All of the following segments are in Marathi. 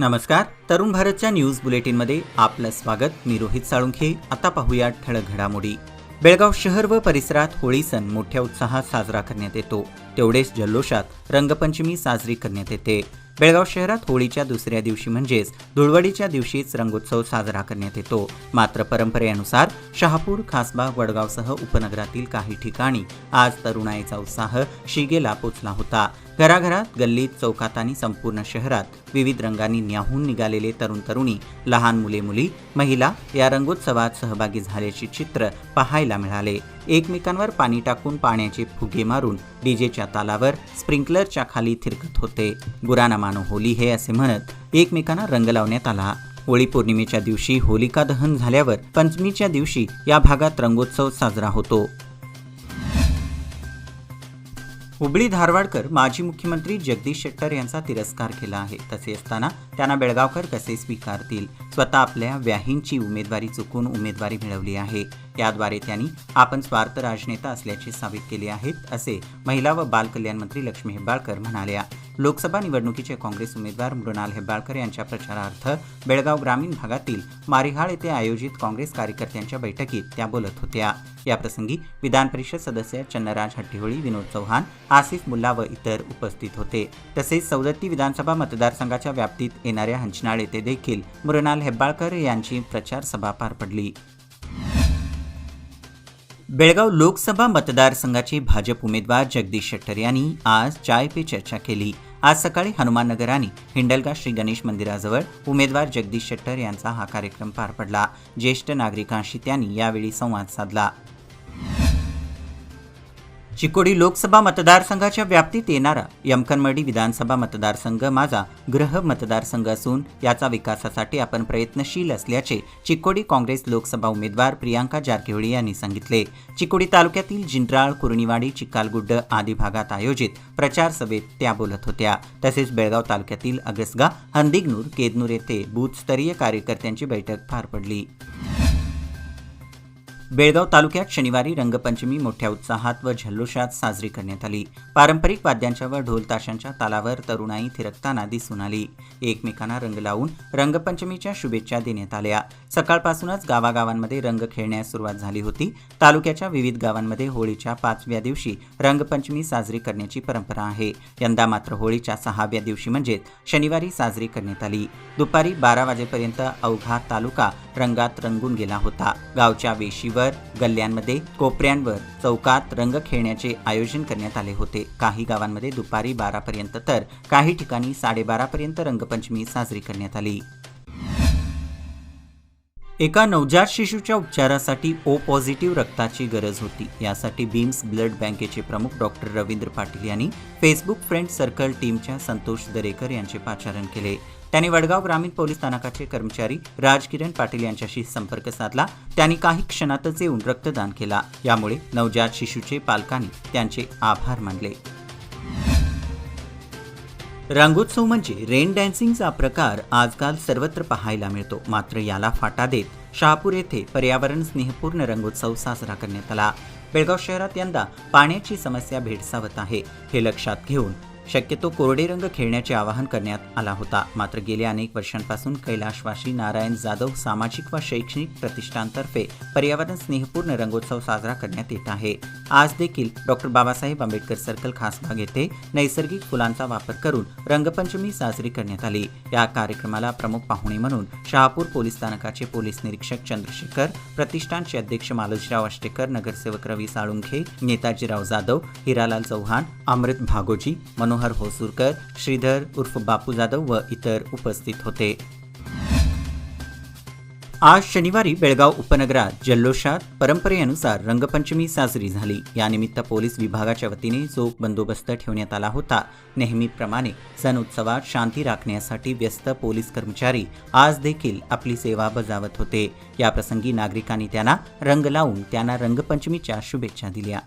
नमस्कार. तरुण भारतच्या न्यूज बुलेटिनमध्ये आपलं स्वागत. मी रोहित साळुंखे. आता पाहूया ठळक घडामोडी. बेळगाव शहर व परिसरात होळी सण मोठ्या उत्साहात साजरा करण्यात येतो. तेवढेच जल्लोषात रंगपंचमी साजरी करण्यात येते. बेळगाव शहरात होळीच्या दुसऱ्या दिवशी म्हणजेच धुळवडीच्या दिवशीच रंगोत्सव साजरा करण्यात येतो. मात्र परंपरेनुसार शहापूर, खासबाग, वडगावसह उपनगरातील काही ठिकाणी आज तरुणाईचा उत्साह शिगेला पोचला होता. घराघरात, गल्लीत, चौकात आणि संपूर्ण शहरात विविध रंगांनी न्याहून निघालेले तरुण तरुणी, लहान मुले मुली, महिला या रंगोत्सवात सहभागी झाल्याचे चित्र पाहायला मिळाले. एकमेकांवर पाणी टाकून, पाण्याचे फुगे मारून, डीजेच्या तालावर, स्प्रिंकलरच्या खाली थिरकत होते. बुरा ना मानो होली हे असे म्हणत एकमेकांना रंग लावण्यात आला. होळी पौर्णिमेच्या दिवशी होलिका दहन झाल्यावर पंचमीच्या दिवशी या भागात रंगोत्सव साजरा होतो. हुबळी धारवाडकर माजी मुख्यमंत्री जगदीश शेट्टर यांचा तिरस्कार केला आहे. तसे असताना त्यांना बेळगावकर कसे स्वीकारतील? स्वतः आपल्या व्याहींची उमेदवारी चुकून उमेदवारी मिळवली आहे. याद्वारे त्यांनी आपण स्वार्थ राजनेता असल्याचे साबित केले आहेत, असे महिला व बाल कल्याण मंत्री लक्ष्मी हेब्बाळकर म्हणाल्या. लोकसभा निवडणुकीचे काँग्रेस उमेदवार मृणाल हेब्बाळकर यांच्या प्रचारार्थ बेळगाव ग्रामीण भागातील मारिहाळ येथे आयोजित काँग्रेस कार्यकर्त्यांच्या बैठकीत त्या बोलत होत्या. याप्रसंगी विधान परिषद सदस्य चन्नराज हट्टीहोळी, विनोद चव्हाण, आसिफ मुल्ला व इतर उपस्थित होते. तसेच सौदत्ती विधानसभा मतदारसंघाच्या व्याप्तीत येणाऱ्या हंचनाळ येथे देखील मृणाल हेब्बाळकर यांची प्रचार सभा पार पडली. बेळगाव लोकसभा मतदारसंघाचे भाजप उमेदवार जगदीश शेट्टर यांनी आज चाय पे चर्चा केली. आज सकाळी हनुमाननगर आणि हिंडलगा श्री गणेश मंदिराजवळ उमेदवार जगदीश शेट्टर यांचा हा कार्यक्रम पार पडला. ज्येष्ठ नागरिकांशी त्यांनी यावेळी संवाद साधला. चिकोडी लोकसभा मतदारसंघाच्या व्याप्तीत येणारा यमकनमर्डी विधानसभा मतदारसंघ माझा गृह मतदारसंघ असून याचा विकासासाठी आपण प्रयत्नशील असल्याचे चिकोडी काँग्रेस लोकसभा उमेदवार प्रियांका जारकिहोळी यांनी सांगितले. चिकोडी तालुक्यातील जिंत्राळ, कुरणीवाडी, चिकालगुड्ड आदी भागात आयोजित प्रचार सभेत त्या बोलत होत्या. तसेच बेळगाव तालुक्यातील अगसगा, हंदिगनूर, केदनूर येथे बूथस्तरीय कार्यकर्त्यांची बैठक पार पडली. बेळगाव तालुक्यात शनिवारी रंगपंचमी मोठ्या उत्साहात व जल्लोषात साजरी करण्यात आली. पारंपरिक वाद्यांच्या व ढोल ताशांच्या तालावर तरुणाई थिरकताना दिसून आली. एकमेकांना रंग लावून रंगपंचमीच्या शुभेच्छा देण्यात आल्या. सकाळपासूनच गावागावांमध्ये रंग खेळण्यास सुरुवात झाली होती. तालुक्याच्या विविध गावांमध्ये होळीच्या 5व्या दिवशी रंगपंचमी साजरी करण्याची परंपरा आहे. यंदा मात्र होळीच्या 6व्या दिवशी म्हणजेच शनिवारी साजरी करण्यात आली. दुपारी 12 वाजेपर्यंत अवघा तालुका रंगात रंगून गेला होता. गावच्या वेशीवर, गल्ल्यांमध्ये, कोपऱ्यांवर, चौकात रंग खेळण्याचे आयोजन करण्यात आले होते. काही गावांमध्ये दुपारी 12 पर्यंत तर काही ठिकाणी 12:30 पर्यंत रंगपंचमी साजरी करण्यात आली. एका नवजात शिशूच्या उपचारासाठी ओ पॉझिटिव्ह रक्ताची गरज होती. यासाठी बीम्स ब्लड बँकेचे प्रमुख डॉक्टर रवींद्र पाटील यांनी फेसबुक फ्रेंड सर्कल टीमच्या संतोष दरेकर यांचे पाचारण केले. त्यांनी वडगाव ग्रामीण पोलीस स्थानकाचे कर्मचारी राजकिरण पाटील यांच्याशी संपर्क साधला. त्यांनी काही क्षणातच येऊन रक्तदान केला. यामुळे नवजात शिशूचे पालकांनी त्यांचे आभार मानले. रंगोत्सव म्हणजे रेन डान्सिंगचा प्रकार आजकाल सर्वत्र पाहायला मिळतो. मात्र याला फाटा देत शहापूर येथे पर्यावरण स्नेहपूर्ण रंगोत्सव साजरा करण्यात आला. बेळगाव शहरात यंदा पाण्याची समस्या भेडसावत आहे. हे लक्षात घेऊन शक्यतो कोरडे रंग खेळण्याचे आवाहन करण्यात आला होता. मात्र गेल्या अनेक वर्षांपासून कैलाशवासी नारायण जाधव सामाजिक व शैक्षणिक प्रतिष्ठानतर्फे पर्यावरण स्नेहपूर्ण रंगोत्सव साजरा करण्यात येत आहे. आज देखील डॉक्टर बाबासाहेब आंबेडकर सर्कल खासबाग येथे नैसर्गिक फुलांचा वापर करून रंगपंचमी साजरी करण्यात आली. या कार्यक्रमाला प्रमुख पाहुणे म्हणून शहापूर पोलीस स्थानकाचे पोलीस निरीक्षक चंद्रशेखर, प्रतिष्ठानचे अध्यक्ष मालोजीराव आष्टेकर, नगरसेवक रवी साळुंखे, नेताजीराव जाधव, हिरालाल चव्हाण, अमृत भागोजी, मनोहर होसूरकर, श्रीधर उर्फ बापू जाधव व इतर उपस्थित होते. आज शनिवारी बेळगाव उपनगरात जल्लोषात परंपरेनुसार रंगपंचमी साजरी झाली. यानिमित्त पोलीस विभागाच्या वतीने चोख बंदोबस्त ठेवण्यात आला होता. नेहमीप्रमाणे सण उत्सवात शांती राखण्यासाठी व्यस्त पोलीस कर्मचारी आज देखील आपली सेवा बजावत होते. याप्रसंगी नागरिकांनी त्यांना रंग लावून त्यांना रंगपंचमीच्या शुभेच्छा दिल्या.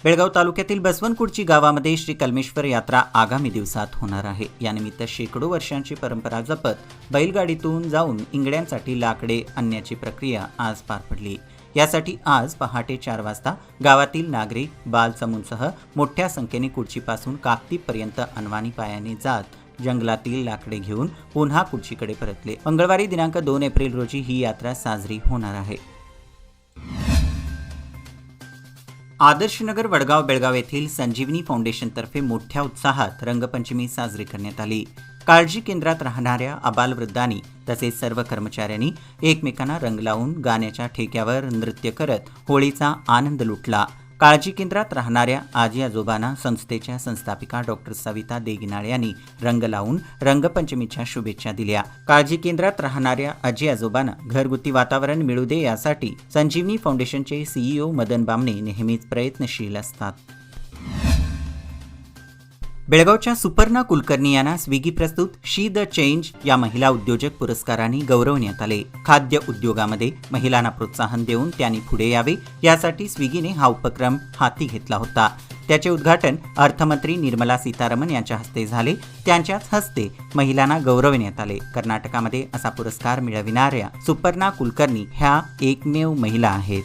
बेळगाव तालुक्यातील बसवनकुर्ची गावामध्ये श्री कलमेश्वर यात्रा आगामी दिवसात होणार आहे. यानिमित्त शेकडो वर्षांची परंपरा जपत बैलगाडीतून जाऊन इंगड्यांसाठी लाकडे आणण्याची प्रक्रिया आज पार पडली. यासाठी आज पहाटे 4 वाजता गावातील नागरिक बालसमूहासह मोठ्या संख्येने कुर्चीपासून काकतीपर्यंत अनवाणी पायाने जात जंगलातील लाकडे घेऊन पुन्हा कुर्चीकडे परतले. मंगळवारी दिनांक 2 एप्रिल रोजी ही यात्रा साजरी होणार आहे. आदर्शनगर वडगाव बेळगाव येथील संजीवनी फाउंडेशनतर्फे मोठ्या उत्साहात रंगपंचमी साजरी करण्यात आली. काळजी केंद्रात राहणाऱ्या आबालवृद्धांनी तसेच सर्व कर्मचाऱ्यांनी एकमेकांना रंग लावून गाण्याच्या ठेक्यावर नृत्य करत होळीचा आनंद लुटला. काळजी केंद्रात राहणाऱ्या आजी आजोबांना संस्थेच्या संस्थापिका डॉक्टर सविता देगिनाळे यांनी रंग लावून रंगपंचमीच्या शुभेच्छा दिल्या. काळजी केंद्रात राहणाऱ्या आजी आजोबांना घरगुती वातावरण मिळू दे यासाठी संजीवनी फाउंडेशनचे CEO मदन बामणे नेहमीच प्रयत्नशील असतात. बेळगावच्या सुपर्णा कुलकर्णी यांना स्विगी प्रस्तुत शी द चेंज या महिला उद्योजक पुरस्काराने गौरवण्यात आले. खाद्य उद्योगामध्ये महिलांना प्रोत्साहन देऊन त्यांनी पुढे यावे यासाठी स्विगीने हा उपक्रम हाती घेतला होता. त्याचे उद्घाटन अर्थमंत्री निर्मला सीतारामन यांच्या हस्ते झाले. त्यांच्याच हस्ते महिलांना गौरवण्यात आले. कर्नाटकामध्ये असा पुरस्कार मिळविणाऱ्या सुपर्णा कुलकर्णी ह्या एकमेव महिला आहेत.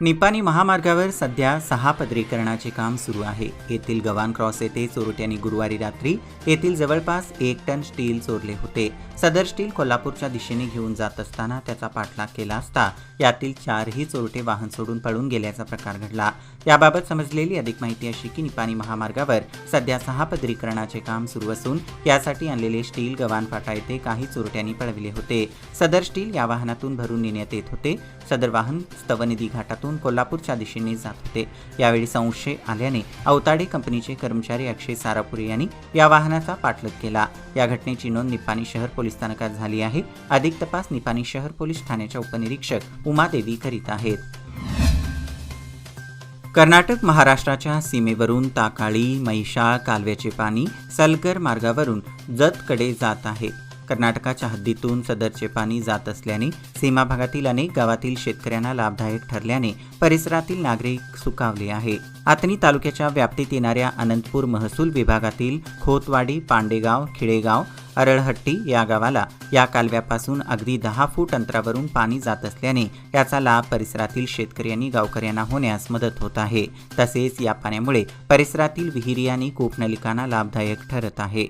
निपाणी महामार्गावर सध्या 6 पदरीकरणाचे काम सुरू आहे. येथील गव्हाण क्रॉस येथे चोरट्यांनी गुरुवारी रात्री येथील जवळपास 1 टन स्टील चोरले होते. सदर स्टील कोल्हापूरच्या दिशेने घेऊन जात असताना त्याचा पाठलाग केला असता यातील 4ही चोरटे वाहन सोडून पळून गेल्याचा प्रकार घडला. याबाबत समजलेली अधिक माहिती अशी की निपाणी महामार्गावर सध्या 6 पदरीकरणाचे काम सुरू असून यासाठी आणलेले स्टील गव्हाण फाटा येथे काही चोरट्यांनी पळविले होते. सदर स्टील या वाहनातून भरून नेण्यात येत होते. सदर वाहन स्तवनदी घाटातून कोल्हापूरच्या दिशेने जात होते. यावेळी संशय आल्याने अवताडे कंपनीचे कर्मचारी अक्षय सारापुरे यांनी या वाहनाचा पाठलाग केला. या घटनेची नोंद निपाणी शहर पोलीस स्थानकात झाली आहे. अधिक तपास निपाणी शहर पोलीस ठाण्याच्या उपनिरीक्षक उमादेवी करीत आहेत. कर्नाटक महाराष्ट्राच्या सीमेवरून ताकाळी मैशाळ कालव्याचे पाणी सलगर मार्गावरून जतकडे जात आहे. कर्नाटकाच्या हद्दीतून सदरचे पाणी जात असल्याने सीमा भागातील अनेक गावातील शेतकऱ्यांना लाभदायक ठरल्याने परिसरातील नागरिक सुखावले आहे. आतनी तालुक्याच्या व्याप्तीत येणाऱ्या अनंतपूर महसूल विभागातील खोतवाडी, पांडेगाव, खिडेगाव, अरळहट्टी या गावाला या कालव्यापासून अगदी 10 फूट अंतरावरून पाणी जात असल्याने याचा लाभ परिसरातील शेतकरी आणि गावकऱ्यांना होण्यास मदत होत आहे. तसेच या पाण्यामुळे परिसरातील विहिरी आणि कूपनलिकांना लाभदायक ठरत आहे.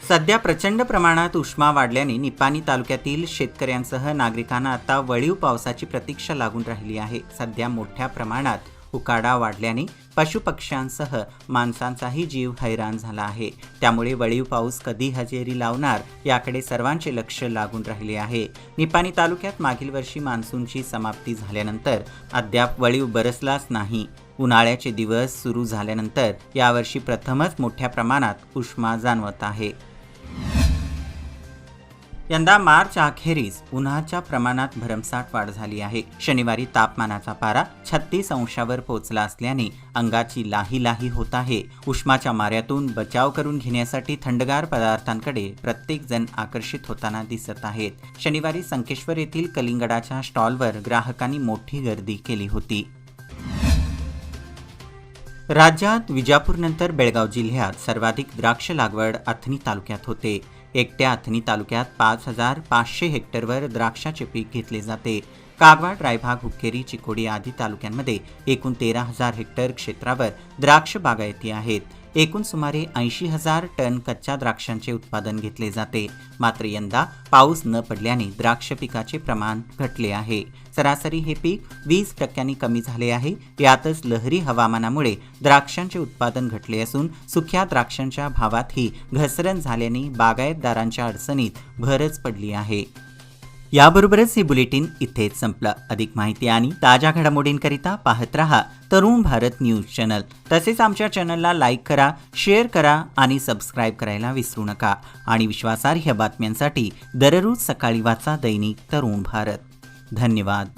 सध्या प्रचंड प्रमाणात उष्मा वाढल्याने निपाणी तालुक्यातील शेतकऱ्यांसह नागरिकांना आता वळीव पावसाची प्रतीक्षा लागून राहिली आहे. सध्या मोठ्या प्रमाणात उकाडा वाढल्याने पशुपक्ष्यांसह माणसांचाही जीव हैराण झाला आहे. त्यामुळे वळीव पाऊस कधी हजेरी लावणार याकडे सर्वांचे लक्ष लागून राहिले आहे. निपाणी तालुक्यात मागील वर्षी मान्सूनची समाप्ती झाल्यानंतर अद्याप वळीव बरसलाच नाही. उन्हाळ्याचे दिवस सुरू झाल्यानंतर यावर्षी प्रथमच मोठ्या प्रमाणात उष्मा जाणवत आहे. यंदा मार्च अखेरीस उन्हाच्या प्रमाणात भरमसाठ वाढ झाली आहे. शनिवारी तापमानाचा पारा 36 अंशावर पोहोचला असल्याने अंगाची लाही लाही होत आहे. उष्माच्या माऱ्यातून बचाव करून घेण्यासाठी थंडगार पदार्थांकडे प्रत्येक जण आकर्षित होताना दिसत आहेत. शनिवारी संकेश्वर येथील कलिंगडाच्या स्टॉलवर ग्राहकांनी मोठी गर्दी केली होती. राज्यात विजापूरनंतर बेळगाव जिल्ह्यात सर्वाधिक द्राक्ष लागवड अथणी तालुक्यात होते. एकट्या अथणी तालुक्यात 5,500 हेक्टरवर द्राक्षाचे पीक घेतले जाते. कागवाड, रायभाग, हुक्केरी, चिकोडी आदी तालुक्यांमध्ये एकूण 13,000 हेक्टर क्षेत्रावर द्राक्ष बागायती आहेत. एकूण सुमारे 80,000 टन कच्च्या द्राक्षांचे उत्पादन घेतले जाते. मात्र यंदा पाऊस न पडल्याने द्राक्ष पिकाचे प्रमाण घटले आहे. सरासरी हे पीक 20% कमी झाले आहे. यातच लहरी हवामानामुळे द्राक्षांचे उत्पादन घटले असून सुक्या द्राक्षांच्या भावातही घसरण झाल्याने बागायतदारांच्या अडचणीत भरच पडली आहे. याबरोबरच हे बुलेटिन इथेच संपलं. अधिक माहिती आणि ताज्या घडामोडींकरिता पाहत रहा तरुण भारत न्यूज चॅनल. तसेच आमच्या चॅनलला लाईक करा, शेअर करा आणि सबस्क्राईब करायला विसरू नका. आणि विश्वासार्ह बातम्यांसाठी दररोज सकाळी वाचा दैनिक तरुण भारत. धन्यवाद.